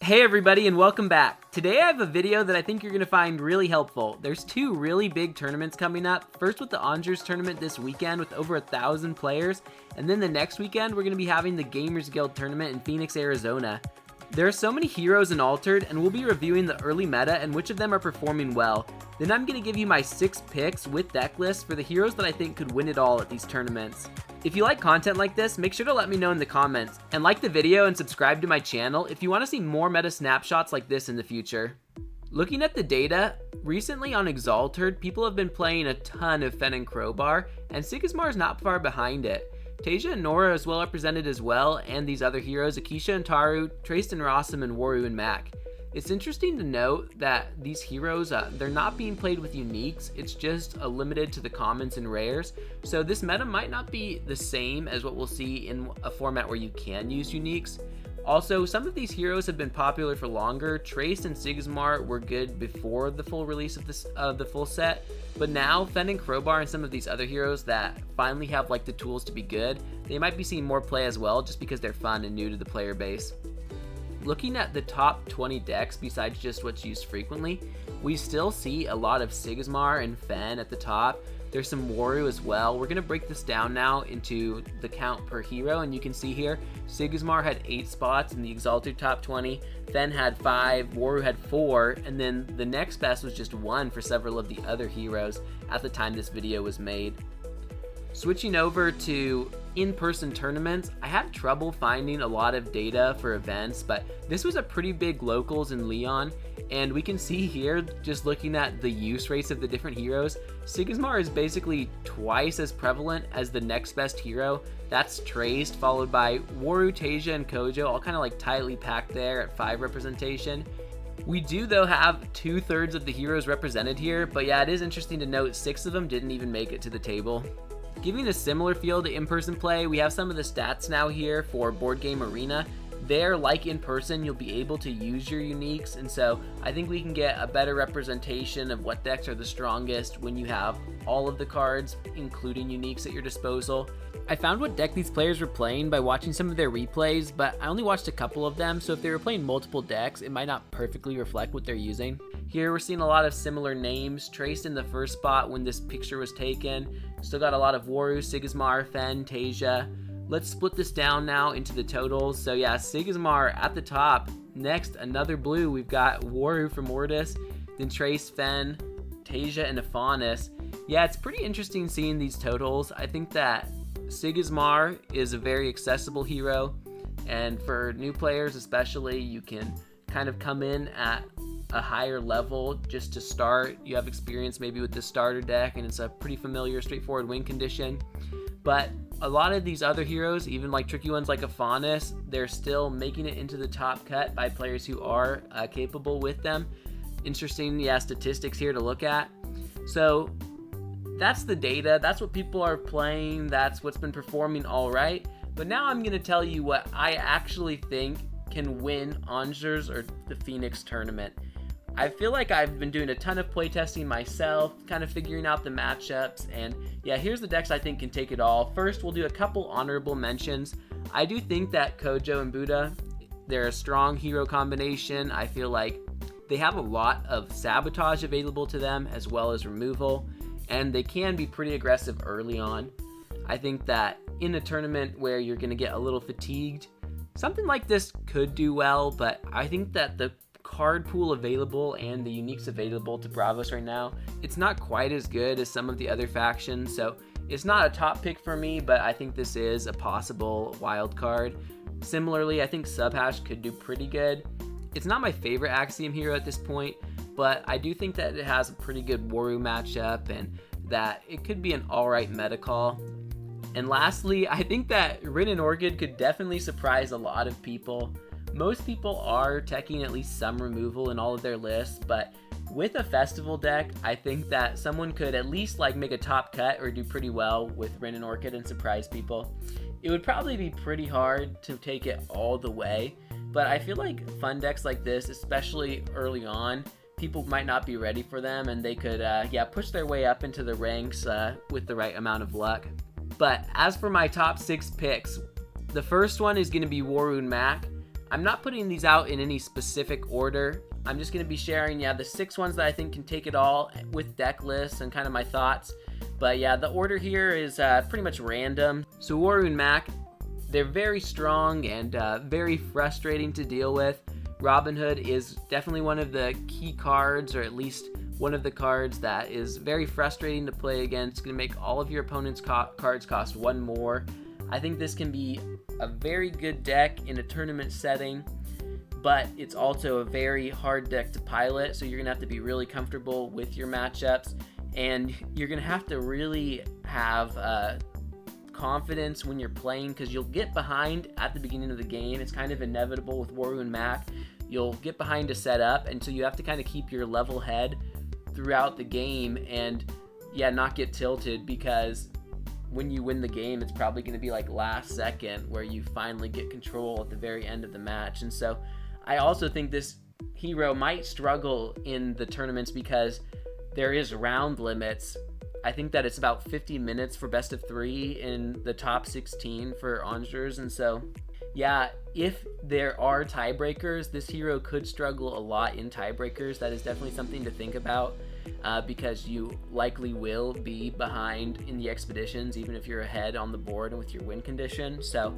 Hey everybody and welcome back. Today I have a video that I think you're going to find really helpful. There's two really big tournaments coming up. First with the Angers tournament this weekend with over 1,000 players, and then the next weekend we're going to be having the Gamers Guild tournament in Phoenix, Arizona. There are so many heroes in Altered, and we'll be reviewing the early meta and which of them are performing well. Then I'm going to give you my 6 picks with deck lists for the heroes that I think could win it all at these tournaments. If you like content like this, make sure to let me know in the comments, and like the video and subscribe to my channel if you want to see more meta snapshots like this in the future. Looking at the data, recently on Exalted, people have been playing a ton of Fen and Crowbar, and Sigismar is not far behind it. Tasia and Nora is well represented as well, and these other heroes, Akisha and Taru, Traced and Rossum, and Waru and Mac. It's interesting to note that these heroes, they're not being played with uniques, it's just limited to the commons and rares, so this meta might not be the same as what we'll see in a format where you can use uniques. Also, some of these heroes have been popular for longer. Traced and Sigismar were good before the full release of the full set, but now Fen and Crowbar and some of these other heroes that finally have like the tools to be good, they might be seeing more play as well just because they're fun and new to the player base. Looking at the top 20 decks besides just what's used frequently, we still see a lot of Sigismar and Fen at the top. There's some Waru as well. We're going to break this down now into the count per hero, and you can see here Sigismar had 8 spots in the Exalted top 20, Fen had 5, Waru had 4, and then the next best was just 1 for several of the other heroes at the time this video was made. Switching over to in-person tournaments, I had trouble finding a lot of data for events, but this was a pretty big locals in Leon, and we can see here, just looking at the use rates of the different heroes, Sigismar is basically twice as prevalent as the next best hero. That's Traced, followed by Waru, Tasia, and Kojo, all kind of like tightly packed there at 5 representation. We do though have 2/3 of the heroes represented here, but yeah, it is interesting to note 6 of them didn't even make it to the table. Giving a similar feel to in-person play, we have some of the stats now here for Board Game Arena. There, like in person, you'll be able to use your uniques, and so I think we can get a better representation of what decks are the strongest when you have all of the cards, including uniques at your disposal. I found what deck these players were playing by watching some of their replays, but I only watched a couple of them, so if they were playing multiple decks, it might not perfectly reflect what they're using. Here we're seeing a lot of similar names, Traced in the first spot when this picture was taken. Still got a lot of Waru, Sigismar, Fen, Tasia. Let's split this down now into the totals. So yeah, Sigismar at the top. Next, another blue. We've got Waru from Mortis, then Traced, Fen, Tasia, and Aphanis. Yeah, it's pretty interesting seeing these totals. I think that Sigismar is a very accessible hero, and for new players especially, you can kind of come in at a higher level just to start. You have experience maybe with the starter deck, and it's a pretty familiar, straightforward win condition. But a lot of these other heroes, even like tricky ones like Aphanis, they're still making it into the top cut by players who are capable with them. Interesting, yeah, statistics here to look at. So that's the data, that's what people are playing, that's what's been performing all right. But now I'm going to tell you what I actually think can win Angers or the Phoenix tournament. I feel like I've been doing a ton of playtesting myself, kind of figuring out the matchups, and yeah, here's the decks I think can take it all. First, we'll do a couple honorable mentions. I do think that Kojo and Buddha, they're a strong hero combination. I feel like they have a lot of sabotage available to them as well as removal, and they can be pretty aggressive early on. I think that in a tournament where you're going to get a little fatigued, something like this could do well, but I think that the card pool available and the uniques available to Bravos right now, it's not quite as good as some of the other factions, so it's not a top pick for me, but I think this is a possible wild card. Similarly, I think Subhash could do pretty good. It's not my favorite Axiom hero at this point, but I do think that it has a pretty good Waru matchup and that it could be an alright meta call. And lastly, I think that Rin and Orchid could definitely surprise a lot of people. Most people are teching at least some removal in all of their lists, but with a festival deck, I think that someone could at least like make a top cut or do pretty well with Rin and Orchid and surprise people. It would probably be pretty hard to take it all the way, but I feel like fun decks like this, especially early on, people might not be ready for them, and they could push their way up into the ranks with the right amount of luck. But as for my top 6 picks, the first one is going to be Waru and Mac. I'm not putting these out in any specific order. I'm just going to be sharing, the 6 ones that I think can take it all with deck lists and kind of my thoughts. But yeah, the order here is pretty much random. So Waru and Mac, they're very strong and very frustrating to deal with. Robin Hood is definitely one of the key cards, or at least one of the cards that is very frustrating to play against. It's going to make all of your opponent's cards cost 1 more. I think this can be a very good deck in a tournament setting, but it's also a very hard deck to pilot, so you're going to have to be really comfortable with your matchups, and you're going to have to really have confidence when you're playing, because you'll get behind at the beginning of the game. It's kind of inevitable with Waru and Mac. You'll get behind to set up, and so you have to kind of keep your level head throughout the game and not get tilted, because when you win the game, it's probably going to be like last second where you finally get control at the very end of the match. And so I also think this hero might struggle in the tournaments because there is round limits. I think that it's about 50 minutes for best of 3 in the top 16 for Angers. And so, if there are tiebreakers, this hero could struggle a lot in tiebreakers. That is definitely something to think about, because you likely will be behind in the expeditions, even if you're ahead on the board and with your win condition. So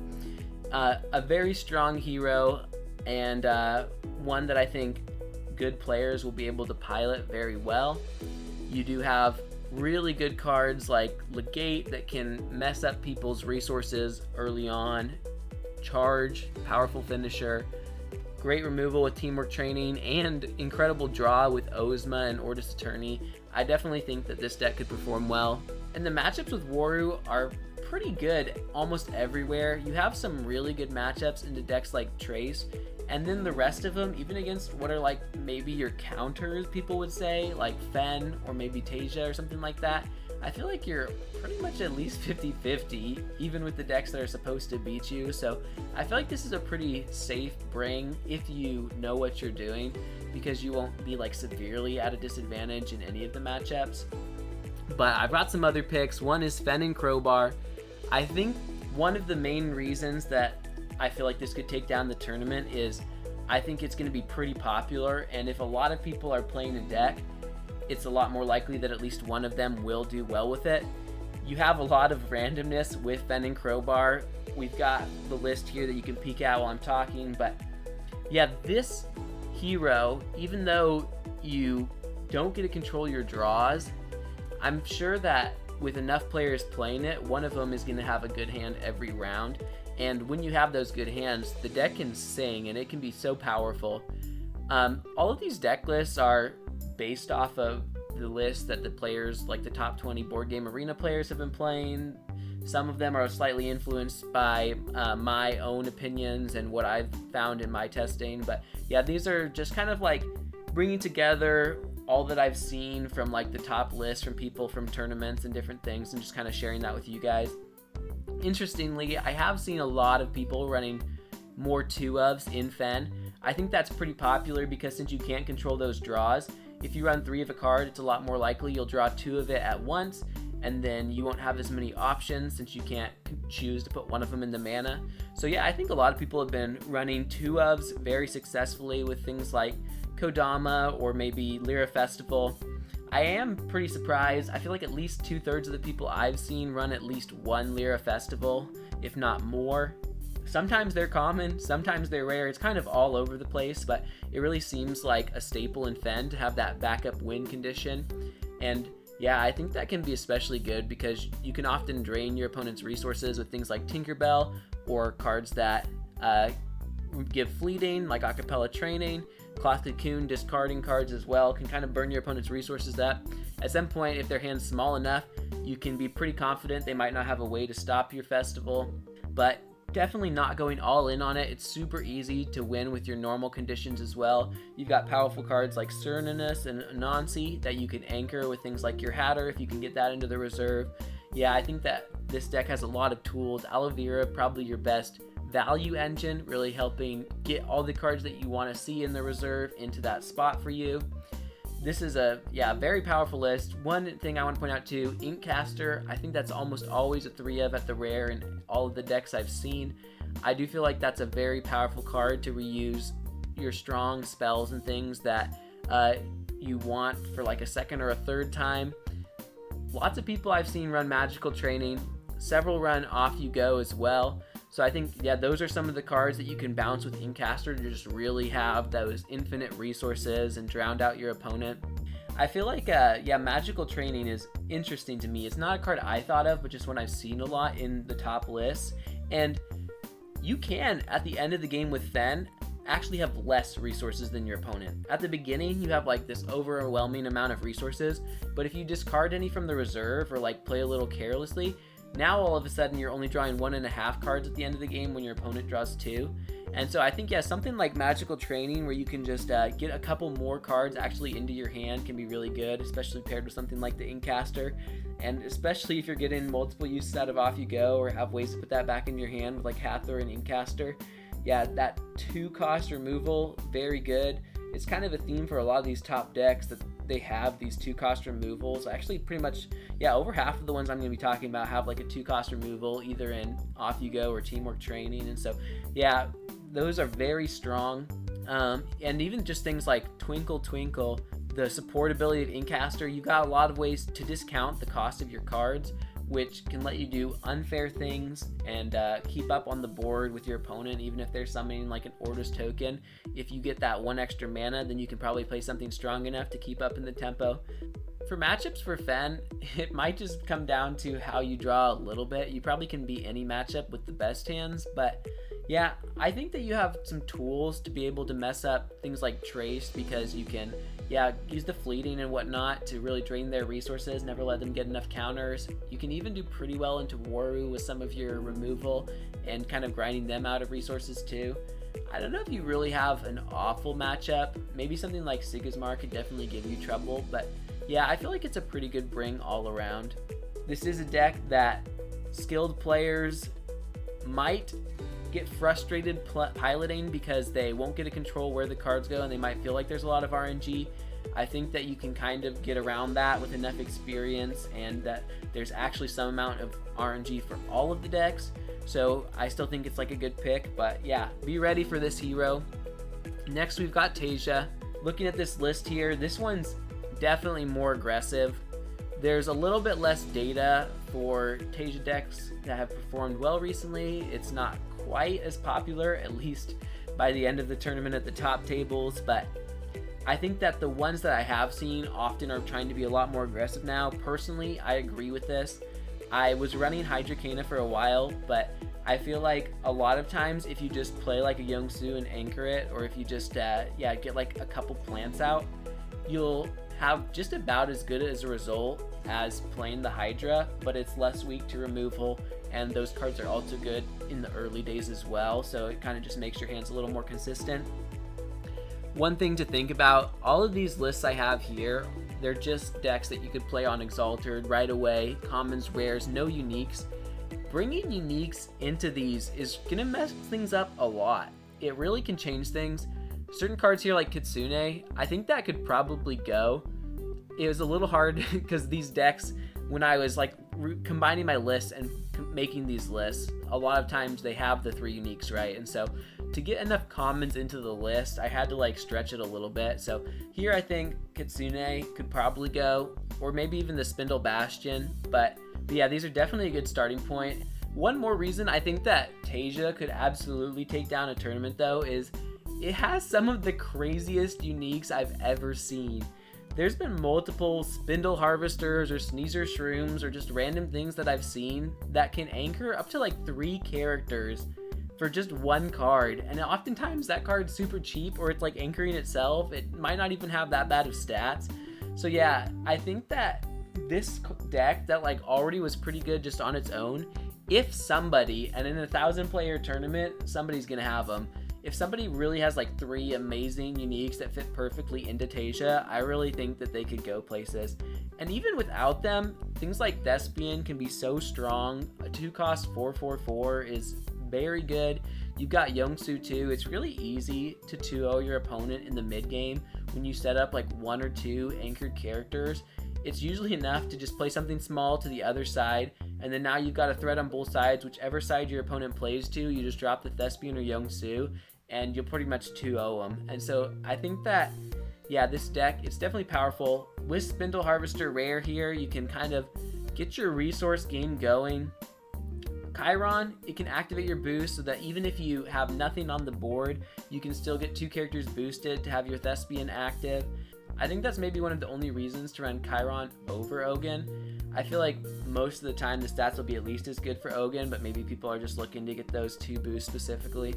a very strong hero, and one that I think good players will be able to pilot very well. You do have really good cards like LiQWYD that can mess up people's resources early on. Charge, powerful finisher, great removal with teamwork training, and incredible draw with Ozma and Ortis Attorney. I definitely think that this deck could perform well. And the matchups with Waru are pretty good almost everywhere. You have some really good matchups into decks like Trace, and then the rest of them, even against what are like maybe your counters, people would say, like Fen or maybe Tasia or something like that, I feel like you're pretty much at least 50-50, even with the decks that are supposed to beat you. So I feel like this is a pretty safe bring if you know what you're doing, because you won't be like severely at a disadvantage in any of the matchups. But I've got some other picks. One is Fen and Crowbar. I think one of the main reasons that I feel like this could take down the tournament is I think it's going to be pretty popular, and if a lot of people are playing a deck, it's a lot more likely that at least one of them will do well with it. You have a lot of randomness with Fen and Crowbar. We've got the list here that you can peek at while I'm talking, but this hero, even though you don't get to control your draws, I'm sure that with enough players playing it, one of them is going to have a good hand every round. And when you have those good hands, the deck can sing, and it can be so powerful. All of these deck lists are based off of the list that the players, like the top 20 board game arena players, have been playing. Some of them are slightly influenced by my own opinions and what I've found in my testing. But these are just kind of like bringing together all that I've seen from like the top lists from people from tournaments and different things, and just kind of sharing that with you guys. Interestingly, I have seen a lot of people running more 2-ofs in Fen. I think that's pretty popular because since you can't control those draws, if you run 3 of a card, it's a lot more likely you'll draw 2 of it at once, and then you won't have as many options since you can't choose to put one of them in the mana. So I think a lot of people have been running 2-ofs very successfully with things like Kodama or maybe Lyra Festival. I am pretty surprised. I feel like at least 2/3 of the people I've seen run at least one Lyra Festival, if not more. Sometimes they're common, sometimes they're rare. It's kind of all over the place, but it really seems like a staple in Fen to have that backup win condition. And I think that can be especially good because you can often drain your opponent's resources with things like Tinkerbell or cards that give fleeting, like Acapella Training. Cloth Cocoon discarding cards as well can kind of burn your opponent's resources up. At some point, if their hand's small enough, you can be pretty confident they might not have a way to stop your festival, but definitely not going all in on it. It's super easy to win with your normal conditions as well. You've got powerful cards like Cernunnos and Anansi that you can anchor with things like your Hatter if you can get that into the reserve. I think that this deck has a lot of tools. Aloe Vera, probably your best value engine, really helping get all the cards that you want to see in the reserve into that spot for you. This is a very powerful list. One thing I want to point out too, Inkcaster, I think that's almost always a 3-of at the rare in all of the decks I've seen. I do feel like that's a very powerful card to reuse your strong spells and things that you want for like a second or a third time. Lots of people I've seen run Magical Training, several run Off You Go as well. So I think, yeah, those are some of the cards that you can bounce with Incaster to just really have those infinite resources and drown out your opponent. I feel like, yeah, Magical Training is interesting to me. It's not a card I thought of, but just one I've seen a lot in the top lists. And you can, at the end of the game with Fen, actually have less resources than your opponent. At the beginning, you have like this overwhelming amount of resources, but if you discard any from the reserve or like play a little carelessly, now all of a sudden you're only drawing 1.5 cards at the end of the game when your opponent draws 2. And so I think, yeah, something like Magical Training where you can just get a couple more cards actually into your hand can be really good, especially paired with something like the Incaster. And especially if you're getting multiple uses out of Off You Go or have ways to put that back in your hand with like Hathor and Incaster. Yeah, that 2-cost removal, very good. It's kind of a theme for a lot of these top decks that they have these 2-cost removals. Actually, pretty much, yeah, over half of the ones I'm going to be talking about have like a 2-cost removal, either in Off You Go or Teamwork Training. And so, yeah, those are very strong. And even just things like Twinkle Twinkle, the supportability of Incaster, you got a lot of ways to discount the cost of your cards, which can let you do unfair things and keep up on the board with your opponent. Even if they're summoning like an Order's Token, if you get that 1 extra mana, then you can probably play something strong enough to keep up in the tempo. For matchups for Fen, it might just come down to how you draw a little bit. You probably can beat any matchup with the best hands, but yeah, I think that you have some tools to be able to mess up things like Trace, because you can, yeah, use the fleeting and whatnot to really drain their resources, never let them get enough counters. You can even do pretty well into Waru with some of your removal and kind of grinding them out of resources too. I don't know if you really have an awful matchup. Maybe something like Sigismar could definitely give you trouble, but yeah, I feel like it's a pretty good bring all around. This is a deck that skilled players might get frustrated piloting because they won't get to control where the cards go and they might feel like there's a lot of RNG. I think that you can kind of get around that with enough experience, and that there's actually some amount of RNG for all of the decks. So I still think it's like a good pick, but yeah, be ready for this hero. Next we've got Tasia. Looking at this list here, this one's definitely more aggressive. There's a little bit less data for Tasia decks that have performed well recently. It's not quite as popular, at least by the end of the tournament at the top tables, but I think that the ones that I have seen often are trying to be a lot more aggressive now. Personally, I agree with this. I was running Hydrocana for a while, but I feel like a lot of times if you just play like a Youngsu and anchor it, or if you just get like a couple plants out, you'll have just about as good as a result as playing the Hydra, but it's less weak to removal, and those cards are also good in the early days as well, so it kind of just makes your hands a little more consistent. One thing to think about, all of these lists I have here, they're just decks that you could play on Exalted right away, commons, rares, no uniques. Bringing uniques into these is going to mess things up a lot. It really can change things. Certain cards here like Kitsune, I think that could probably go. It was a little hard because these decks, when I was like combining my lists and making these lists, a lot of times they have the 3 uniques, right? And so to get enough commons into the list, I had to like stretch it a little bit. So here I think Kitsune could probably go, or maybe even the Spindle Bastion. But yeah, these are definitely a good starting point. One more reason I think that Tasia could absolutely take down a tournament though is it has some of the craziest uniques I've ever seen. There's been multiple Spindle Harvesters or Sneezer Shrooms or just random things that I've seen that can anchor up to like 3 characters for just 1 card, and oftentimes that card's super cheap, or it's like anchoring itself. It might not even have that bad of stats. So yeah, I think that this deck that like already was pretty good just on its own, if somebody, and in a 1,000-player tournament, somebody's gonna have them. If somebody really has like 3 amazing uniques that fit perfectly into Tasia, I really think that they could go places. And even without them, things like Thespian can be so strong. A 2-cost 4/4/4 is very good. You've got Youngsu too. It's really easy to 2-0 your opponent in the mid game when you set up like 1 or 2 anchored characters. It's usually enough to just play something small to the other side and then now you've got a threat on both sides. Whichever side your opponent plays to, you just drop the Thespian or Young-Su, and you'll pretty much 2-0 them. And so I think that, yeah, this deck, it's definitely powerful. With Spindle Harvester rare here, you can kind of get your resource game going. Chiron, it can activate your boost so that even if you have nothing on the board, you can still get 2 characters boosted to have your Thespian active. I think that's maybe one of the only reasons to run Chiron over Ogun. I feel like most of the time the stats will be at least as good for Ogun, but maybe people are just looking to get those 2 boosts specifically.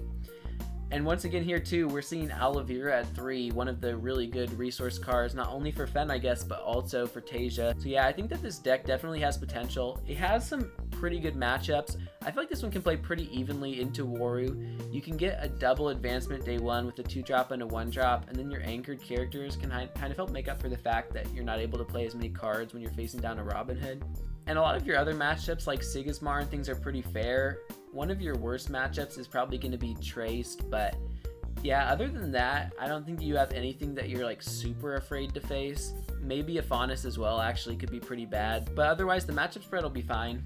And once again here too, we're seeing Aloe at 3, one of the really good resource cards, not only for Fen, I guess, but also for Tasia. So yeah, I think that this deck definitely has potential. It has some pretty good matchups. I feel like this one can play pretty evenly into Waru. You can get a double advancement day 1 with a 2-drop and a 1-drop, and then your anchored characters can kind of help make up for the fact that you're not able to play as many cards when you're facing down a Robin Hood. And a lot of your other matchups like Sigismar and things are pretty fair. One of your worst matchups is probably going to be Traced, but yeah, other than that, I don't think you have anything that you're like super afraid to face. Maybe a Faunus as well actually could be pretty bad, but otherwise the matchup spread will be fine.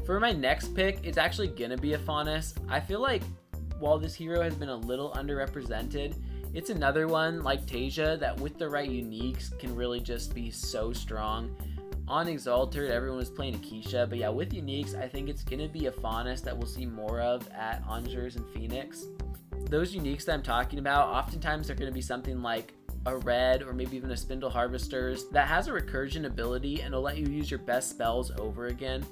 For my next pick, it's actually going to be a Faunus. I feel like while this hero has been a little underrepresented, it's another one like Tasia that with the right uniques can really just be so strong. On Exalted, everyone was playing Akeisha, but yeah, with uniques, I think it's going to be a Faunus that we'll see more of at Angers and Phoenix. Those uniques that I'm talking about, oftentimes they're going to be something like a red or maybe even a Spindle Harvesters that has a recursion ability and will let you use your best spells over again.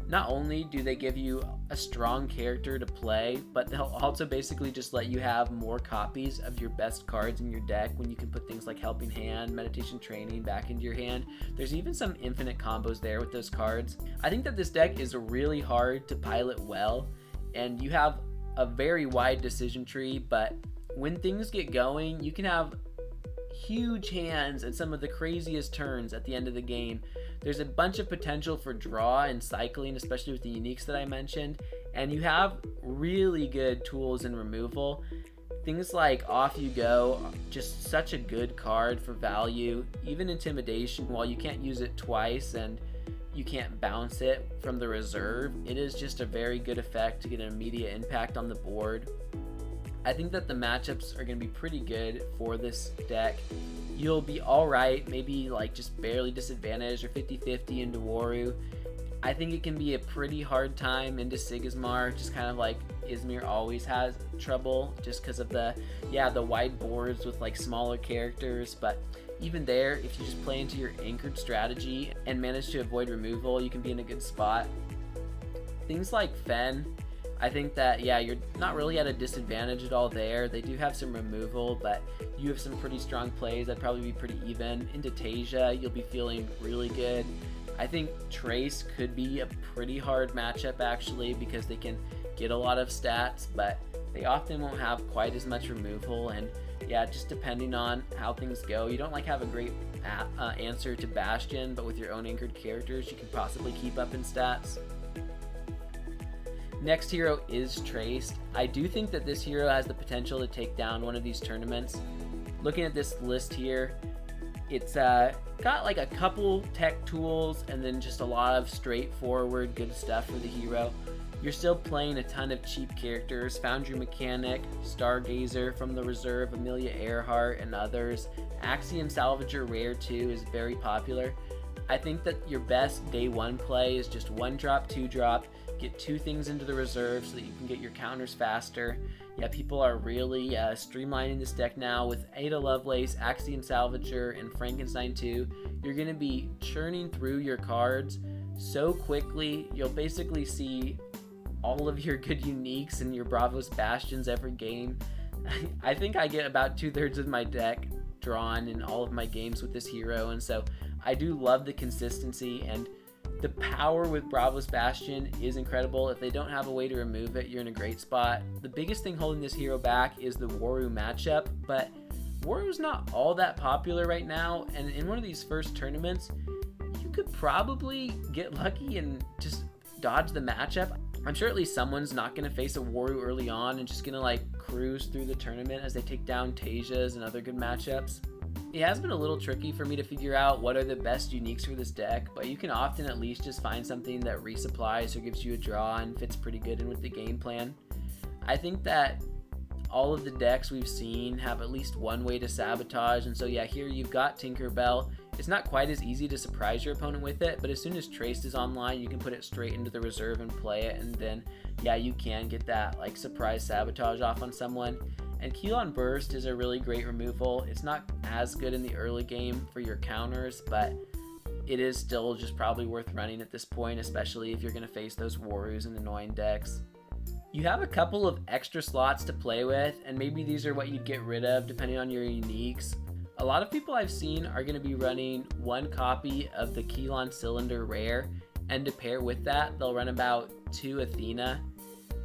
Not only do they give you a strong character to play, but they'll also basically just let you have more copies of your best cards in your deck when you can put things like Helping Hand, Meditation Training back into your hand. There's even some infinite combos there with those cards. I think that this deck is really hard to pilot well, and you have a very wide decision tree, but when things get going, you can have huge hands and some of the craziest turns at the end of the game. There's a bunch of potential for draw and cycling, especially with the uniques that I mentioned, and you have really good tools in removal. Things like Off You Go, just such a good card for value. Even Intimidation, while you can't use it twice and you can't bounce it from the reserve, it is just a very good effect to get an immediate impact on the board. I think that the matchups are going to be pretty good for this deck. You'll be alright, maybe like just barely disadvantaged or 50-50 into Waru. I think it can be a pretty hard time into Sigismar, just kind of like Izmir always has trouble just because of the wide boards with like smaller characters. But even there, if you just play into your anchored strategy and manage to avoid removal, you can be in a good spot. Things like Fen, I think that, yeah, you're not really at a disadvantage at all there. They do have some removal, but you have some pretty strong plays that'd probably be pretty even. Into Tasia, you'll be feeling really good. I think Trace could be a pretty hard matchup actually because they can get a lot of stats, but they often won't have quite as much removal, and yeah, just depending on how things go. You don't like have a great answer to Bastion, but with your own anchored characters, you can possibly keep up in stats. Next hero is Traced. I do think that this hero has the potential to take down one of these tournaments. Looking at this list here, it's got like a couple tech tools and then just a lot of straightforward good stuff for the hero. You're still playing a ton of cheap characters, Foundry Mechanic, Stargazer from the reserve, Amelia Earhart, and others. Axiom Salvager Rare 2 is very popular. I think that your best day 1 play is just 1-drop, 2-drop, get 2 things into the reserve so that you can get your counters faster. Yeah, people are really streamlining this deck now with Ada Lovelace, Axiom Salvager, and Frankenstein 2. You're going to be churning through your cards so quickly, you'll basically see all of your good uniques and your Bravos Bastions every game. I think I get about 2/3 of my deck drawn in all of my games with this hero, and so I do love the consistency, and the power with Bravos Bastion is incredible. If they don't have a way to remove it, you're in a great spot. The biggest thing holding this hero back is the Waru matchup, but Waru's not all that popular right now, and in one of these first tournaments, you could probably get lucky and just dodge the matchup. I'm sure at least someone's not going to face a Waru early on and just going to like cruise through the tournament as they take down Tasias and other good matchups. It has been a little tricky for me to figure out what are the best uniques for this deck, but you can often at least just find something that resupplies or gives you a draw and fits pretty good in with the game plan. I think that all of the decks we've seen have at least one way to sabotage, and so yeah, here you've got Tinkerbell. It's not quite as easy to surprise your opponent with it, but as soon as Traced is online, you can put it straight into the reserve and play it, and then yeah, you can get that like surprise sabotage off on someone. And Keylon Burst is a really great removal. It's not as good in the early game for your counters, but it is still just probably worth running at this point, especially if you're going to face those Warus and annoying decks. You have a couple of extra slots to play with, and maybe these are what you'd get rid of depending on your uniques. A lot of people I've seen are going to be running one copy of the Keylon Cylinder Rare, and to pair with that, they'll run about 2 Athena.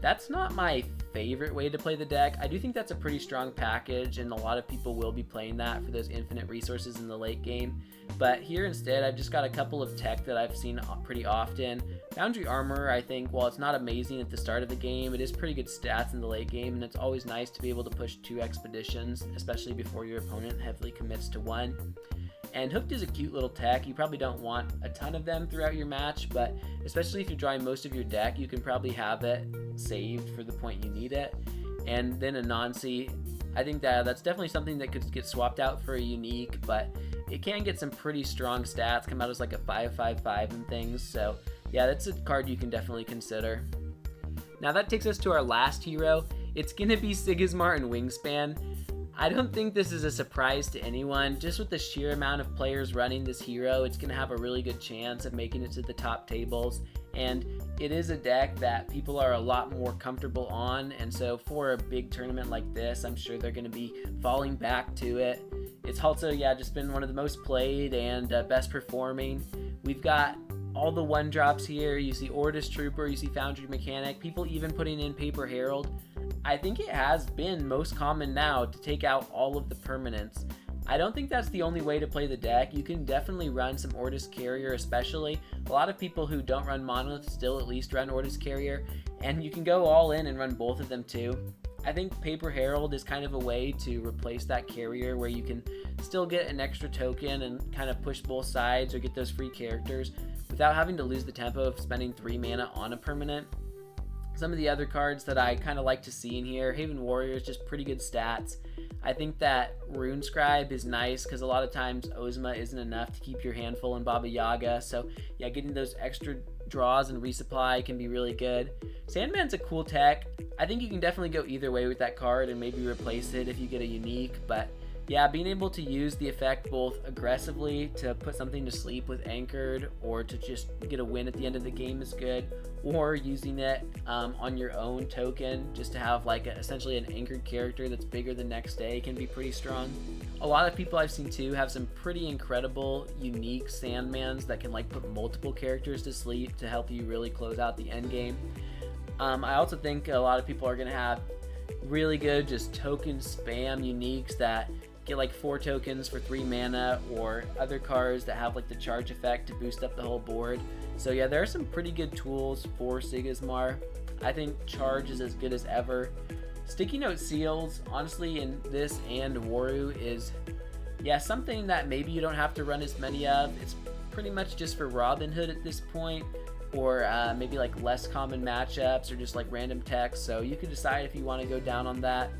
That's not my favorite way to play the deck. I do think that's a pretty strong package, and a lot of people will be playing that for those infinite resources in the late game. But here instead, I've just got a couple of tech that I've seen pretty often. Foundry Armor, I think, while it's not amazing at the start of the game, it is pretty good stats in the late game, and it's always nice to be able to push 2 expeditions, especially before your opponent heavily commits to 1. And Hooked is a cute little tech. You probably don't want a ton of them throughout your match, but especially if you're drawing most of your deck, you can probably have it saved for the point you need it. And then Anansi, I think that's definitely something that could get swapped out for a unique, but it can get some pretty strong stats, come out as like a 5/5/5 and things. So yeah, that's a card you can definitely consider. Now that takes us to our last hero. It's gonna be Sigismar and Wingspan. I don't think this is a surprise to anyone. Just with the sheer amount of players running this hero, it's going to have a really good chance of making it to the top tables. And it is a deck that people are a lot more comfortable on. And so for a big tournament like this, I'm sure they're going to be falling back to it. It's also, yeah, just been one of the most played and best performing. We've got all the 1-drops here. You see Ortis Trooper, you see Foundry Mechanic, people even putting in Paper Herald. I think it has been most common now to take out all of the permanents. I don't think that's the only way to play the deck. You can definitely run some Ortis Carrier especially. A lot of people who don't run Monolith still at least run Ortis Carrier, and you can go all in and run both of them too. I think Paper Herald is kind of a way to replace that Carrier where you can still get an extra token and kind of push both sides or get those free characters without having to lose the tempo of spending 3 mana on a permanent. Some of the other cards that I kind of like to see in here, Haven Warrior is just pretty good stats. I think that Rune Scribe is nice because a lot of times Ozma isn't enough to keep your hand full in Baba Yaga. So yeah, getting those extra draws and resupply can be really good. Sandman's a cool tech. I think you can definitely go either way with that card and maybe replace it if you get a unique, but yeah, being able to use the effect both aggressively to put something to sleep with Anchored or to just get a win at the end of the game is good, or using it on your own token just to have like essentially an anchored character that's bigger the next day can be pretty strong. A lot of people I've seen too have some pretty incredible unique Sandmans that can like put multiple characters to sleep to help you really close out the end game. I also think a lot of people are going to have really good just token spam uniques that get like 4 tokens for 3 mana, or other cards that have like the charge effect to boost up the whole board. So yeah, there are some pretty good tools for Sigismar. I think charge is as good as ever. Sticky Note Seals, honestly, in this and Waru is, yeah, something that maybe you don't have to run as many of. It's pretty much just for Robin Hood at this point, or maybe like less common matchups or just like random text. So you can decide if you want to go down on that.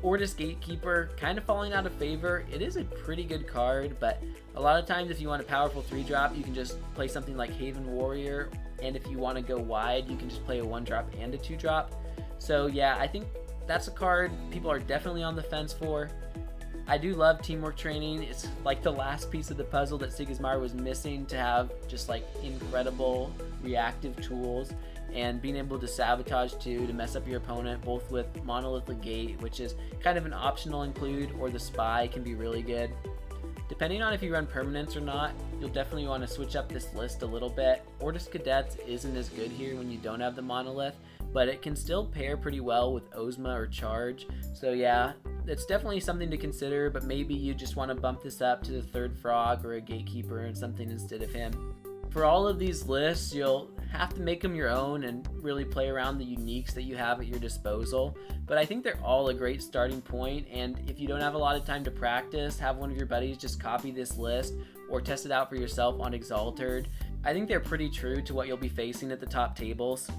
Ortis Gatekeeper, kind of falling out of favor. It is a pretty good card, but a lot of times if you want a powerful 3-drop, you can just play something like Haven Warrior, and if you want to go wide, you can just play a 1-drop and a 2-drop. So yeah, I think that's a card people are definitely on the fence for. I do love Teamwork Training. It's like the last piece of the puzzle that Sigismar was missing to have just like incredible reactive tools, and being able to sabotage too to mess up your opponent, both with Monolithic Gate, which is kind of an optional include, or the Spy can be really good. Depending on if you run permanents or not, you'll definitely want to switch up this list a little bit. Ortis Cadets isn't as good here when you don't have the Monolith, but it can still pair pretty well with Ozma or Charge. So yeah, it's definitely something to consider, but maybe you just want to bump this up to the 3rd Frog or a Gatekeeper and something instead of him. For all of these lists, you'll have to make them your own and really play around the uniques that you have at your disposal, but I think they're all a great starting point, and if you don't have a lot of time to practice, have one of your buddies just copy this list or test it out for yourself on Altered. I think they're pretty true to what you'll be facing at the top tables.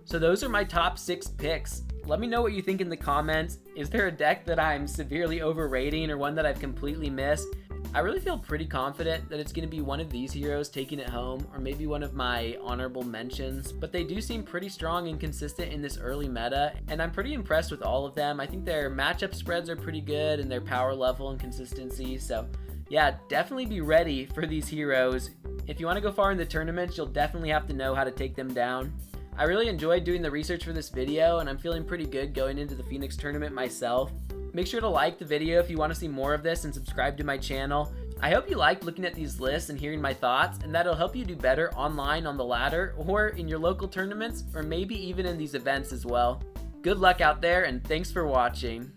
So those are my top 6 picks. Let me know what you think in the comments. Is there a deck that I'm severely overrating or one that I've completely missed? I really feel pretty confident that it's going to be one of these heroes taking it home, or maybe one of my honorable mentions, but they do seem pretty strong and consistent in this early meta, and I'm pretty impressed with all of them. I think their matchup spreads are pretty good, and their power level and consistency, so yeah, definitely be ready for these heroes. If you want to go far in the tournaments, you'll definitely have to know how to take them down. I really enjoyed doing the research for this video, and I'm feeling pretty good going into the Phoenix tournament myself. Make sure to like the video if you want to see more of this, and subscribe to my channel. I hope you liked looking at these lists and hearing my thoughts, and that'll help you do better online on the ladder, or in your local tournaments, or maybe even in these events as well. Good luck out there, and thanks for watching.